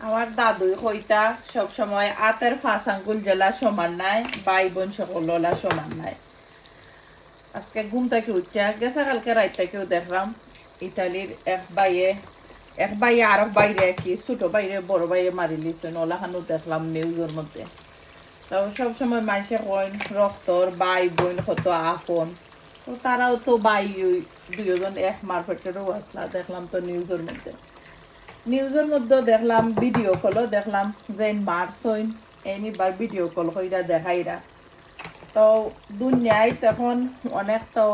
আমার দাদুই কইতা সব সময় আতের 5 আঙ্গুল জেলা সমান নাই, ভাই বোন সকল সমান নাই। আজকে ঘুম থেকে উঠছে গেছে, কালকে রাত থেকেও দেখলাম ইটালির এক ভাইয়ে আর বাইরে কি ছোট বাইরে বড় ভাইয়ে মারি লিছেন, ওলাখানো দেখলাম নিউজের মধ্যে। তো সবসময় মানুষে কয় রক্তর ভাই বোন কত আপন, তো তারাও তো ভাই দুজন এক মারপেটেরও আসলা দেখলাম তো নিউজের মধ্যে দেখলাম ভিডিও কলও দেখলাম যে মার্চ হইন এনিবার ভিডিও কল কইরা দেখাইরা। তো দুনিয়ায় তখন অনেক তো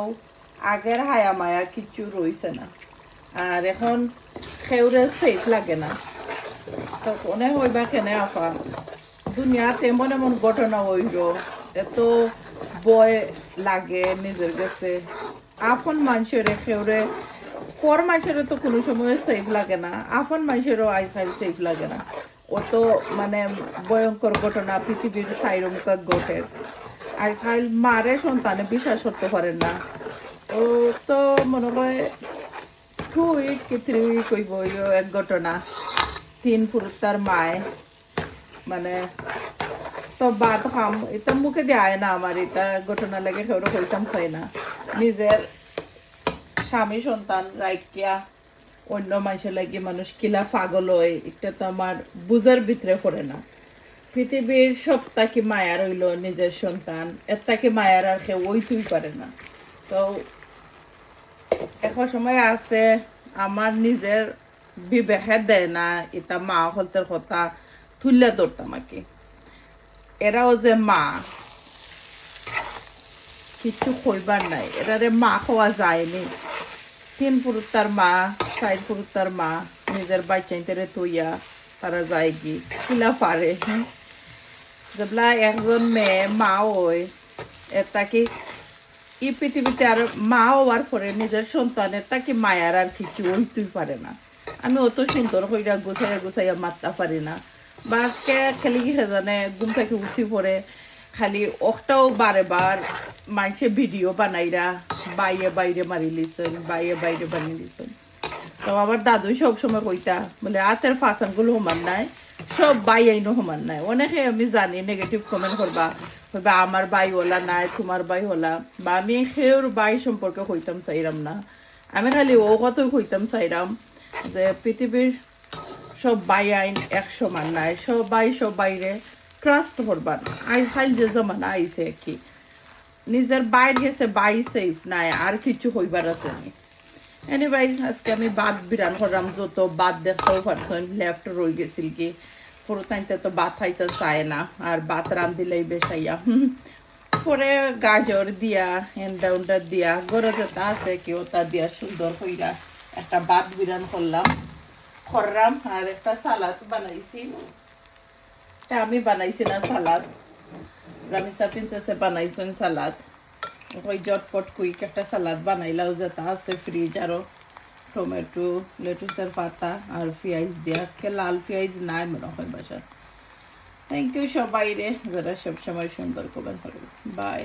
আগের হায়া মায়া কিচ্ছু রইছে না, আর এখন খেউরে সেফ লাগে না। তো অনেক হইবা কেনে আপা দুনিয়াতে এমন এমন ঘটনা হইল, এত ভয় লাগে নিজের কাছে। আপন মানুষের খেউরে পর মানুষেরও তো কোনো সময় সেফ লাগে না, আপন মানুষেরও আজকাল সেফ লাগে না। অত মানে ভয়ঙ্কর ঘটনা পৃথিবীর সাইরমুখা ঘটে। আজকাল মারে সন্তানে বিশ্বাস করতে পারেন না। ও তো মনে হয় খুবই পৃথিবী কইব এক ঘটনা, 3 পুরুষ তার মায় মানে তো বাদ খাম এটা মুখে দেয় না। আমার এটা ঘটনা লাগে কেউ কইতাম চাই না, নিজের স্বামী সন্তান রাইকিয়া অন্য মানুষের লাগে মানুষ কিলা পাগল হয়, এটা তো আমার বুঝার ভিতরে পড়ে না। পৃথিবীর সবটাকে মায়া রইল নিজের সন্তান, এর তাকে মায়ার আর কেউ ওইতুই পারে না। তো এখন সময় আছে আমার নিজের বিবেকে দেয় না এটা মা হলতের কথা তুললে ধরতাম আর কি। এরাও যে মা কিছু কইবার নাই, এরারে মা খাওয়া যায়নি। 3 পুরুষ তার মা 4 পুরুষ তার মা নিজের বাচ্চাইতে তুইয়া তারা যায় কি কিলা পারে। যেগুলা একজন মেয়ে মা ওই তাকে এই পৃথিবীতে আর মা হওয়ার পরে নিজের সন্তানের তাকে মায়ার আর কিছু হইতেই পারে না। আমি অত সুন্দর হইয়া গুছাইয়া মারতে পারি না, বা খালি কি জানে ঘুম থেকে উঠি পড়ে খালি ওটাও বারেবার মানুষে ভিডিও বানাইরা বাইরে বাইরে মারি লিছেন, বাইরে বাইরে বানিয়ে লিছেন। তো আমার দাদুই সবসময় কইতা বলে হাতের 5 আঙ্গুল সমান নাই, সব ভাই আইনো সমান নাই। অনেকে আমি জানি নেগেটিভ কমেন্ট করবা, আমার ভাই হলা নাই তোমার ভাই হলা, বা আমি সেওর ভাই সম্পর্কে কইতাম চাইরাম না। আমি খালি ও কতই কইতাম চাইরাম যে পৃথিবীর সব ভাই আইন এক সমান নাই, সব ভাই সব বাইরে ট্রাস্ট করবা না। আজকাল যে জমানা আইছে কি নিজের বাইর গেছে বাই সেফ নাই, আর কিছু হইবার আছে নি। এনিওয়াইজ আজকে আমি বাদ বিরান করলাম, যত বাদ দেখতেও পারছেন লেফট রয়ে গেছিল কি পুরো টাইমতে তো ভাত খাইতে চায় না, আর ভাত রান দিলেই বেসাইয়া পরে গাজর দিয়া এন্ডা উন্ডা দিয়া গরো যেটা আছে কি ওটা দিয়া সুন্দর কইরা একটা ভাত বিরান করলাম। আর একটা সালাদ বানাইছি, এটা আমি বানাইছি না সালাদ, রামিসা প্রিন্সেসে বানাইছেন সালাদ। ওই জটপট কুইক একটা সালাদ বানাইলাও যেটা আছে ফ্রিজ, আরও টমেটো লেটুসের পাতা আর পেঁয়াজ দিয়ে, আজকে লাল পেঁয়াজ নাই মনে হয় বাসার। থ্যাংক ইউ সবাই রে যারা সবসময় সুন্দর কমেন্ট করবে। বাই।